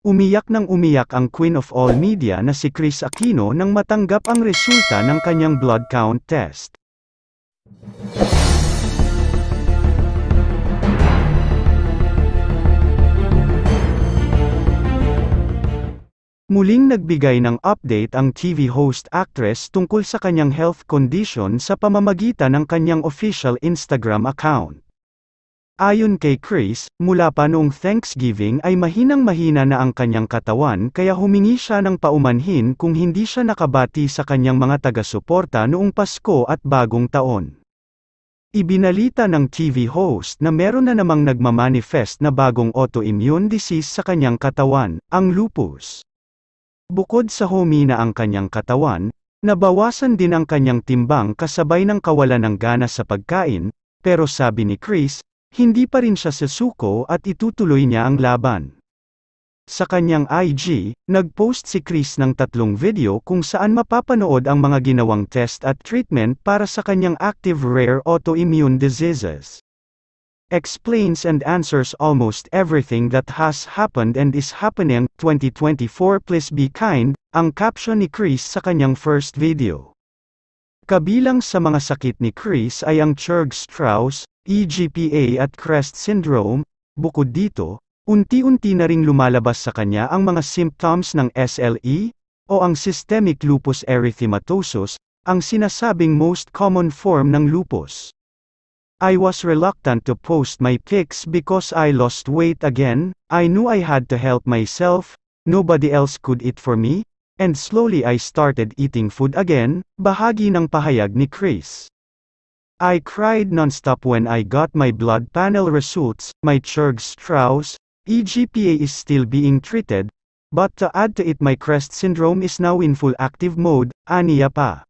Umiyak ng umiyak ang Queen of All Media na si Kris Aquino nang matanggap ang resulta ng kanyang blood count test. Muling nagbigay ng update ang TV host actress tungkol sa kanyang health condition sa pamamagitan ng kanyang official Instagram account. Ayon kay Kris, mula pa noong Thanksgiving ay mahinang-mahina na ang kanyang katawan kaya humingi siya ng paumanhin kung hindi siya nakabati sa kanyang mga taga-suporta noong Pasko at Bagong Taon. Ibinalita ng TV host na meron na namang nagmamanifest na bagong autoimmune disease sa kanyang katawan, ang lupus. Bukod sa humina ang kanyang katawan, nabawasan din ang kanyang timbang kasabay ng kawalan ng gana sa pagkain, pero sabi ni Kris, hindi pa rin siya susuko at itutuloy niya ang laban. Sa kanyang IG, nag-post si Kris ng 3 video kung saan mapapanood ang mga ginawang test at treatment para sa kanyang active rare autoimmune diseases. Explains and answers almost everything that has happened and is happening, 2024 please be kind, ang caption ni Kris sa kanyang first video. Kabilang sa mga sakit ni Kris ay ang Churg-Strauss, EGPA at CREST syndrome. Bukod dito, unti-unti na ring lumalabas sa kanya ang mga symptoms ng SLE, o ang systemic lupus erythematosus, ang sinasabing most common form ng lupus. I was reluctant to post my pics because I lost weight again, I knew I had to help myself, nobody else could eat for me, and slowly I started eating food again, bahagi ng pahayag ni Kris. I cried non-stop when I got my blood panel results, my Churg-Strauss, EGPA is still being treated, but to add to it my CREST syndrome is now in full active mode, aniya pa.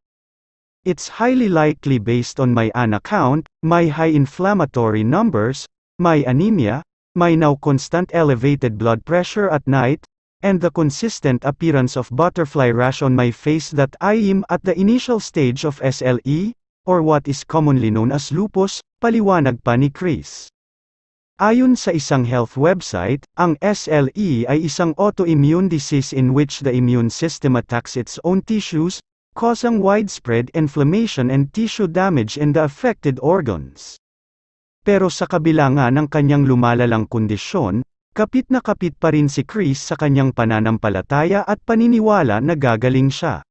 It's highly likely based on my AN account, my high inflammatory numbers, my anemia, my now constant elevated blood pressure at night, and the consistent appearance of butterfly rash on my face that I am at the initial stage of SLE, or what is commonly known as lupus, paliwanag pa ni Kris. Ayon sa isang health website, ang SLE ay isang autoimmune disease in which the immune system attacks its own tissues, causing widespread inflammation and tissue damage in the affected organs. Pero sa kabila nga ng kanyang lumalalang kondisyon, kapit na kapit pa rin si Kris sa kanyang pananampalataya at paniniwala na gagaling siya.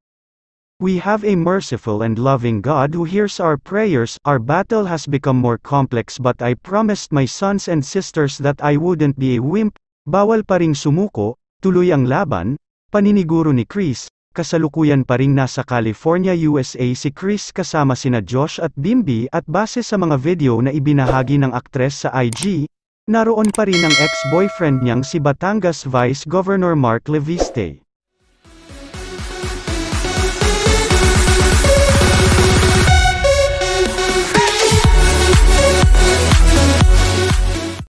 We have a merciful and loving God who hears our prayers. Our battle has become more complex but I promised my sons and sisters that I wouldn't be a wimp, bawal pa ring sumuko, tuloy ang laban, paniniguro ni Kris. Kasalukuyan pa ring nasa California, USA si Kris kasama sina Josh at Bimby at base sa mga video na ibinahagi ng aktres sa IG, naroon pa rin ang ex-boyfriend niyang si Batangas Vice Governor Mark Leviste.